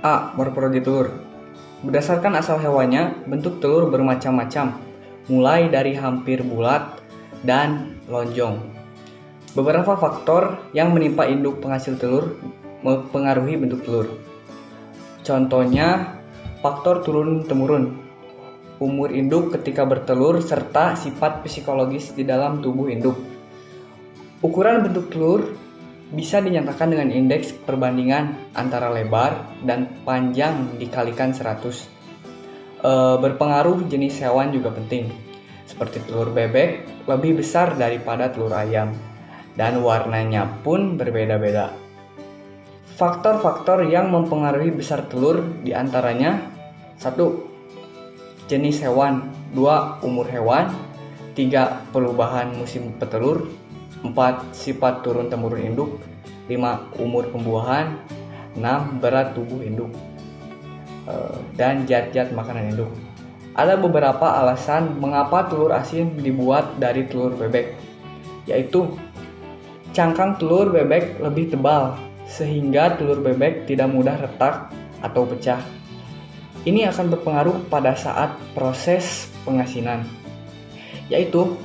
A. Morfologi telur. Berdasarkan asal hewannya, bentuk telur bermacam-macam, mulai dari hampir bulat dan lonjong. Beberapa faktor yang menimpa induk penghasil telur mempengaruhi bentuk telur. Contohnya, faktor turun-temurun, umur induk ketika bertelur, serta sifat psikologis di dalam tubuh induk. Ukuran bentuk telur bisa dinyatakan dengan indeks perbandingan antara lebar dan panjang dikalikan 100. Berpengaruh jenis hewan juga penting, seperti telur bebek lebih besar daripada telur ayam, dan warnanya pun berbeda-beda. Faktor-faktor yang mempengaruhi besar telur diantaranya 1. Jenis hewan, 2. Umur hewan, 3. Perubahan musim petelur, 4. Sifat turun-temurun induk, 5. Umur pembuahan, 6. Berat tubuh induk, dan zat-zat makanan induk. Ada beberapa alasan mengapa telur asin dibuat dari telur bebek, yaitu cangkang telur bebek lebih tebal sehingga telur bebek tidak mudah retak atau pecah. Ini akan berpengaruh pada saat proses pengasinan, yaitu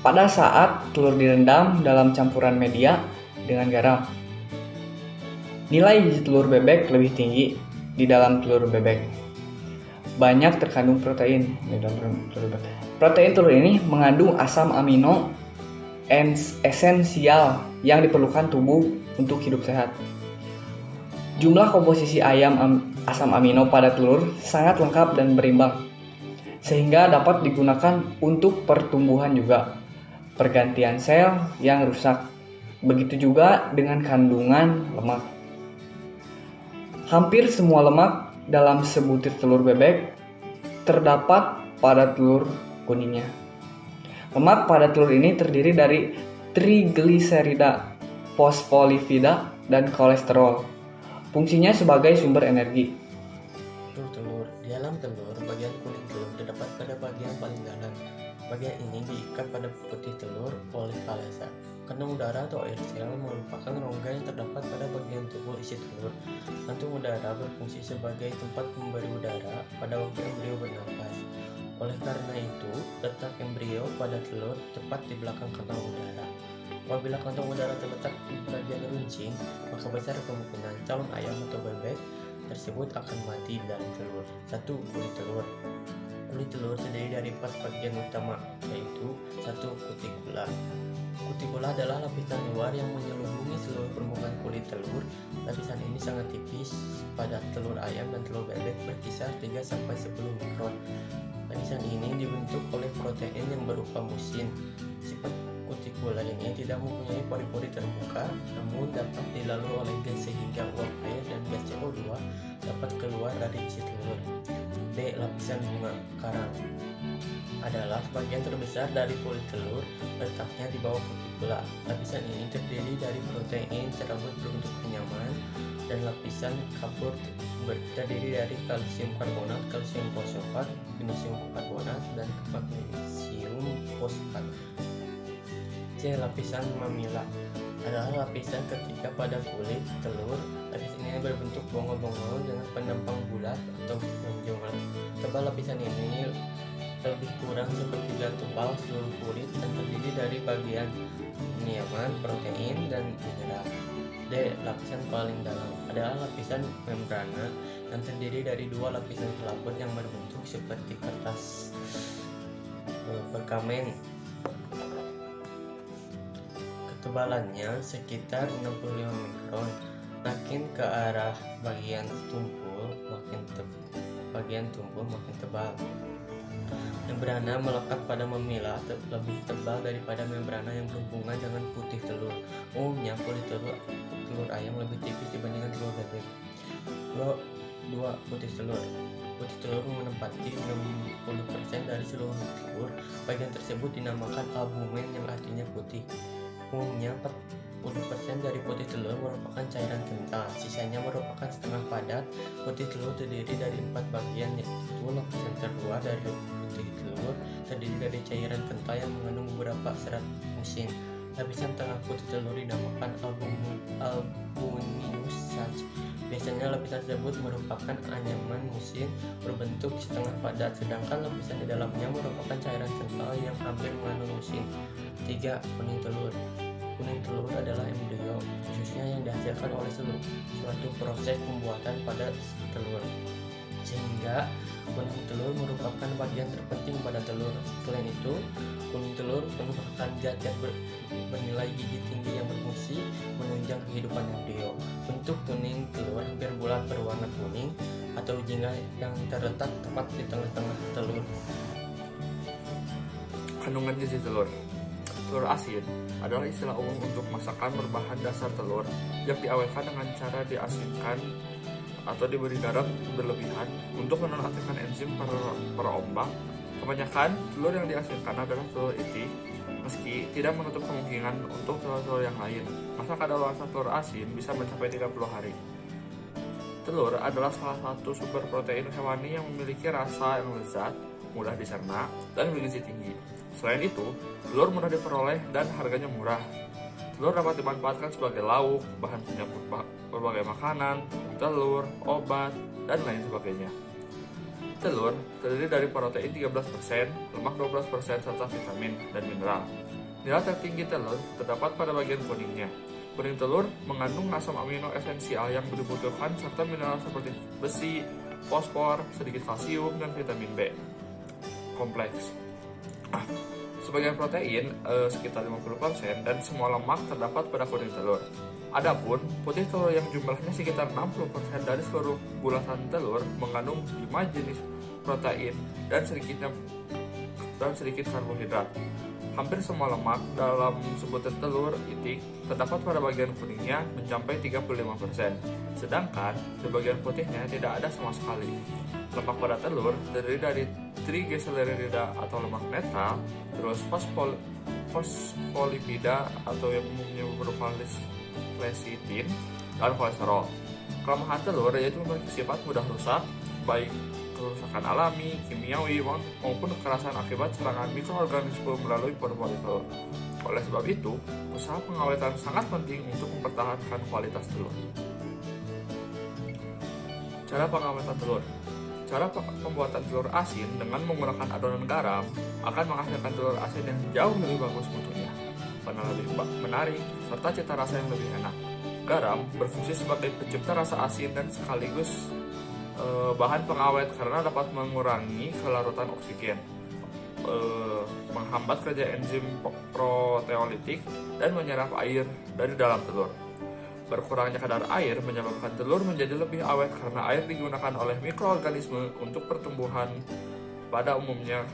pada saat telur direndam dalam campuran media dengan garam. Nilai gizi telur bebek lebih tinggi di dalam telur bebek. Banyak terkandung protein di dalam telur bebek. Protein telur ini mengandung asam amino esensial yang diperlukan tubuh untuk hidup sehat. Jumlah komposisi asam amino pada telur sangat lengkap dan berimbang, sehingga dapat digunakan untuk pertumbuhan juga, pergantian sel yang rusak. Begitu juga dengan kandungan lemak. Hampir semua lemak dalam sebutir telur bebek terdapat pada telur kuningnya. Lemak pada telur ini terdiri dari trigliserida, fosfolipida, dan kolesterol. Fungsinya sebagai sumber energi. Telur. Di dalam telur, bagian kuning telur terdapat pada bagian paling dalam. Bagian ini diikat pada putih telur oleh kalasa. Kantong udara atau air sel merupakan rongga yang terdapat pada bagian tubuh isi telur. Kantung udara berfungsi sebagai tempat memberi udara pada waktu embrio bernafas. Oleh karena itu, letak embrio pada telur tepat di belakang kantong udara. Apabila kantong udara terletak di bagian runcing, maka besar kemungkinan calon ayam atau bebek tersebut akan mati dari telur. 1. Kulit telur. Kulit telur terdiri dari 4 bagian utama, yaitu 1. Kutikula. Kutikula adalah lapisan luar yang menyelubungi seluruh permukaan kulit telur. Lapisan ini sangat tipis pada telur ayam dan telur bebek, berkisar 3-10 mikron. Lapisan ini dibentuk oleh protein yang berupa musin. Sifat kutikula ini tidak mempunyai pori-pori terbuka, namun dapat dilalui oleh gas sehingga uap air dan gas CO2 dapat keluar dari isi telur. D. Lapisan bunga karang adalah bagian terbesar dari kulit telur, letaknya di bawah kutikula. Lapisan ini terdiri dari protein serabut berbentuk kenyaman, dan lapisan kapur terdiri dari kalsium karbonat, kalsium fosfat, magnesium karbonat, dan magnesium fosfat. C. Lapisan mamila adalah lapisan ketiga pada kulit telur. Lapisan ini berbentuk bonggol-bonggol dengan penampang bulat atau menjulang. Tebal lapisan ini lebih kurang sepertiga tebal seluruh kulit dan terdiri dari bagian kenyaman, protein, dan mineral. D. Lapisan paling dalam adalah lapisan membrana yang terdiri dari 2 lapisan selaput yang berbentuk seperti kertas perkamen. Ketebalannya sekitar 65 mikron. Makin ke arah bagian tumpul makin tebal. Membrana melekat pada mamila lebih tebal daripada membrana yang berhubungan dengan putih telur. Umumnya kulit telur ayam lebih tipis dibandingkan telur bebek. 2. Putih telur. Putih telur menempati 60% dari seluruh telur. Bagian tersebut dinamakan albumen yang artinya putih. Umumnya 40% dari putih telur merupakan cairan kental, sisanya merupakan setengah padat. Putih telur terdiri dari 4 bagian, yaitu lapisan terluar dari putih telur terdiri dari cairan kental yang mengandung beberapa serat musin. Lapisan tengah putih telur dinamakan albuminous starch. Biasanya lapisan tersebut merupakan anyaman musin berbentuk setengah padat, sedangkan lapisan di dalamnya merupakan cairan kental yang hampir mengandung musin. 3. Kuning telur. Kuning telur adalah embrio, khususnya yang dihasilkan oleh suatu proses pembuatan pada telur, sehingga kuning telur merupakan bagian terpenting pada telur. Selain itu, kuning telur merupakan zat-zat bernilai gizi tinggi yang berfungsi menunjang kehidupan embrio. Bentuk kuning telur hampir bulat berwarna kuning atau jingga yang terletak tepat di tengah-tengah telur. Kandungan gizi telur. Telur asin adalah istilah umum untuk masakan berbahan dasar telur yang diawetkan dengan cara diasinkan atau diberi garam berlebihan untuk menonaktifkan enzim perombak. Kebanyakan telur yang diasinkan adalah telur itik, meski tidak menutup kemungkinan untuk telur-telur yang lain. Masa kadaluarsa telur asin bisa mencapai 30 hari. Telur adalah salah satu sumber protein hewani yang memiliki rasa yang lezat, mudah dicerna, dan bergizi tinggi. Selain itu, telur mudah diperoleh dan harganya murah. Telur dapat dimanfaatkan sebagai lauk, bahan penyampur berbagai makanan, telur, obat, dan lain sebagainya. Telur terdiri dari protein 13%, lemak 12%, serta vitamin dan mineral. Nilai tertinggi telur terdapat pada bagian kuningnya. Kuning telur mengandung asam amino esensial yang dibutuhkan serta mineral seperti besi, fosfor, sedikit kalsium, dan vitamin B kompleks. Sebagian protein, sekitar 50%, dan semua lemak terdapat pada kuning telur. Adapun putih telur yang jumlahnya sekitar 60% dari seluruh bulatan telur mengandung 5 jenis protein dan sedikit karbohidrat. Hampir semua lemak dalam sebutan telur itik terdapat pada bagian kuningnya mencapai 35%, sedangkan di bagian putihnya tidak ada sama sekali. Lemak pada telur terdiri dari triglycerida atau lemak netral, terus fosfolipida atau yang umumnya berupa lecithin, dan kolesterol. Kelemahan telur yaitu memiliki sifat mudah rusak, baik kerusakan alami, kimiawi, maupun kekerasan akibat serangan mikroorganisme melalui pori-pori telur. Oleh sebab itu, usaha pengawetan sangat penting untuk mempertahankan kualitas telur. Cara pengawetan telur. Cara pembuatan telur asin dengan menggunakan adonan garam akan menghasilkan telur asin yang jauh lebih bagus mutunya, warna lebih menarik, serta cita rasa yang lebih enak. Garam berfungsi sebagai pencipta rasa asin dan sekaligus bahan pengawet karena dapat mengurangi kelarutan oksigen, menghambat kerja enzim proteolitik, dan menyerap air dari dalam telur. Berkurangnya kadar air menyebabkan telur menjadi lebih awet karena air digunakan oleh mikroorganisme untuk pertumbuhan. Pada umumnya,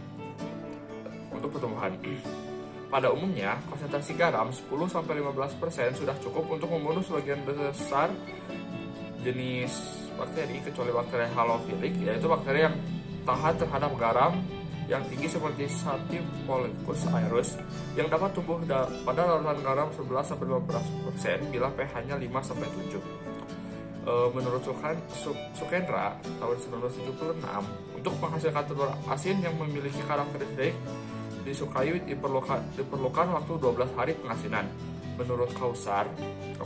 konsentrasi garam 10-15% sudah cukup untuk membunuh sebagian besar jenis bakteri kecuali bakteri halofilik, yaitu bakteri yang tahan terhadap garam yang tinggi seperti Staphylococcus aureus yang dapat tumbuh pada larutan garam 11-15% bila pH-nya 5-7. Menurut Sukendra tahun 1976, untuk menghasilkan telur asin yang memiliki karakteristik disukai diperlukan waktu 12 hari pengasinan. Menurut Kausar,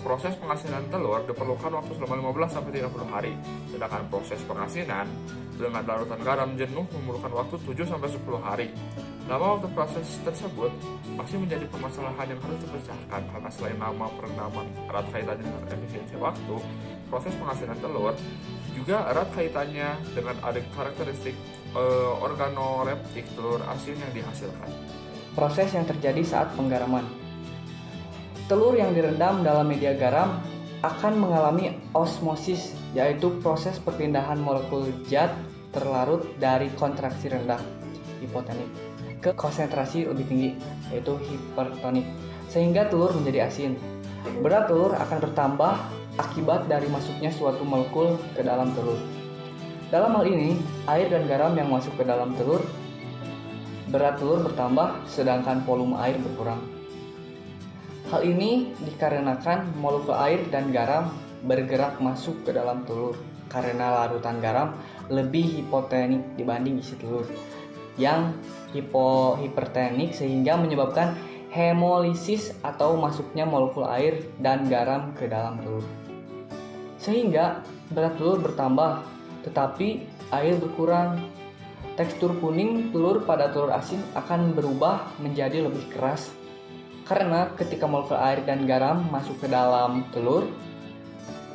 proses pengasinan telur diperlukan waktu selama 15-30 hari, sedangkan proses pengasinan dengan larutan garam jenuh memerlukan waktu 7-10 hari. Lama waktu proses tersebut masih menjadi permasalahan yang harus dipecahkan karena selain nama perendaman erat kaitannya dengan efisiensi waktu, proses pengasinan telur juga erat kaitannya dengan ada karakteristik organoleptik telur asin yang dihasilkan. Proses yang terjadi saat penggaraman. Telur yang direndam dalam media garam akan mengalami osmosis, yaitu proses perpindahan molekul zat terlarut dari kontraksi rendah hipotonik ke konsentrasi lebih tinggi, yaitu hipertonik, sehingga telur menjadi asin. Berat telur akan bertambah akibat dari masuknya suatu molekul ke dalam telur. Dalam hal ini, air dan garam yang masuk ke dalam telur, berat telur bertambah sedangkan volume air berkurang. Hal ini dikarenakan molekul air dan garam bergerak masuk ke dalam telur karena larutan garam lebih hipotenik dibanding isi telur yang hipertenik, sehingga menyebabkan hemolisis atau masuknya molekul air dan garam ke dalam telur. Sehingga berat telur bertambah, tetapi air berkurang. Tekstur kuning telur pada telur asin akan berubah menjadi lebih keras karena ketika molekul air dan garam masuk ke dalam telur,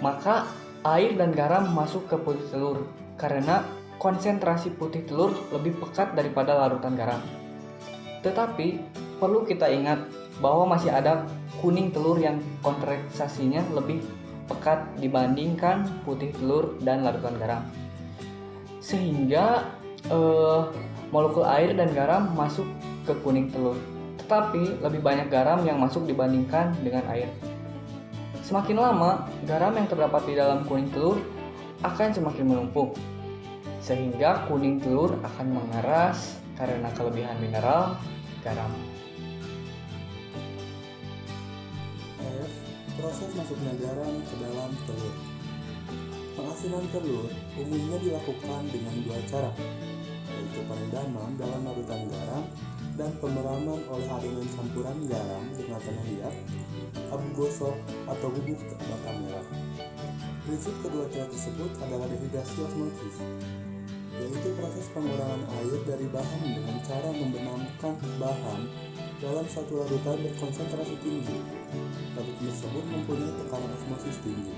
maka air dan garam masuk ke putih telur karena konsentrasi putih telur lebih pekat daripada larutan garam. Tetapi perlu kita ingat bahwa masih ada kuning telur yang konsentrasinya lebih pekat dibandingkan putih telur dan larutan garam. Sehingga molekul air dan garam masuk ke kuning telur, tetapi lebih banyak garam yang masuk dibandingkan dengan air. Semakin lama, garam yang terdapat di dalam kuning telur akan semakin menumpuk, sehingga kuning telur akan mengeras karena kelebihan mineral garam. F. Proses masuknya garam ke dalam telur. Pengasinan telur umumnya dilakukan dengan dua cara, yaitu perendaman dalam larutan garam dan pemeraman oleh adonan campuran garam dengan tanah liat, abu gosok, atau bubuk bata merah. Prinsip kedua cara tersebut adalah dehidrasi osmosis, yaitu proses pengurangan air dari bahan dengan cara membenamkan bahan dalam satu larutan berkonsentrasi tinggi. Larutan tersebut mempunyai tekanan osmosis tinggi.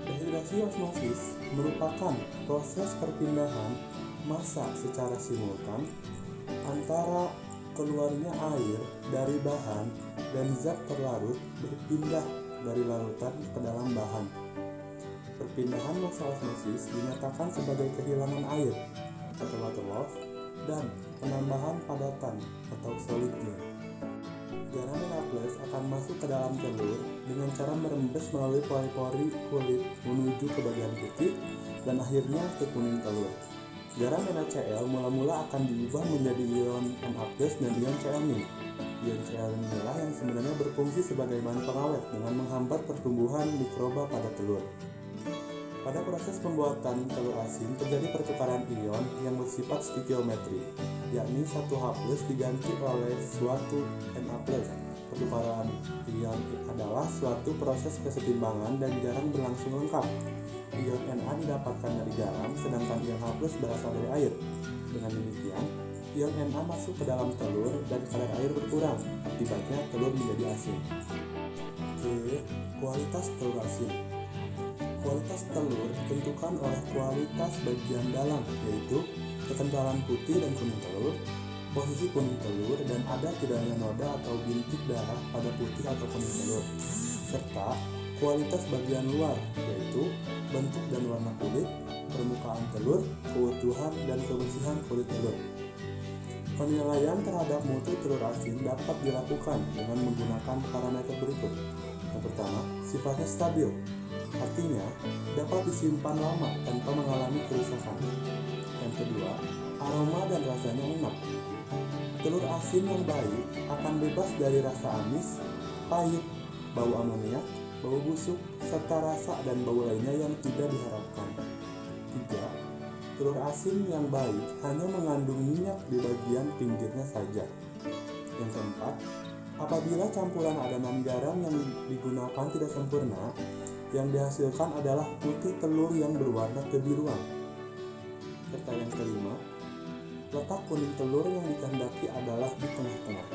Dehidrasi osmosis merupakan proses perpindahan massa secara simultan antara keluarnya air dari bahan dan zat terlarut berpindah dari larutan ke dalam bahan. Perpindahan massa osmosis dinyatakan sebagai kehilangan air atau water loss dan penambahan padatan atau solidnya. Garam NaPlus akan masuk ke dalam telur dengan cara merembes melalui pori-pori kulit menuju ke bagian putih dan akhirnya ke kuning telur. Garam NaCl mula-mula akan diubah menjadi ion Na+ dan ion Cl-. Ion Cl inilah yang sebenarnya berfungsi sebagai bahan pengawet dengan menghambat pertumbuhan mikroba pada telur. Pada proses pembuatan telur asin terjadi pertukaran ion yang bersifat stikiometri, yakni satu H+ diganti oleh suatu Na+. Pertukaran ion adalah suatu proses kesetimbangan dan jarang berlangsung lengkap. Ion Na didapatkan dari garam, sedangkan ion H+ berasal dari air. Dengan demikian, ion Na masuk ke dalam telur dan kadar air berkurang, akibatnya telur menjadi asin. K. Kualitas telur asin. Kualitas telur ditentukan oleh kualitas bagian dalam, yaitu kekentalan putih dan kuning telur, posisi kuning telur, dan ada tidaknya noda atau bintik darah pada putih atau kuning telur, serta kualitas bagian luar, yaitu bentuk dan warna kulit, permukaan telur, keutuhan dan kebersihan kulit telur. Penilaian terhadap mutu telur asin dapat dilakukan dengan menggunakan parameter berikut. Yang pertama, sifatnya stabil, artinya dapat disimpan lama tanpa mengalami kerusakan. Yang kedua, aroma dan rasanya enak. Telur asin yang baik akan bebas dari rasa amis, pahit, bau amoniak, bau busuk, serta rasa dan bau lainnya yang tidak diharapkan. 3. Telur asin yang baik hanya mengandung minyak di bagian pinggirnya saja. Yang keempat, apabila campuran adonan garam yang digunakan tidak sempurna, yang dihasilkan adalah putih telur yang berwarna kebiruan. Serta yang kelima, letak kuning telur yang dikehendaki adalah di tengah-tengah.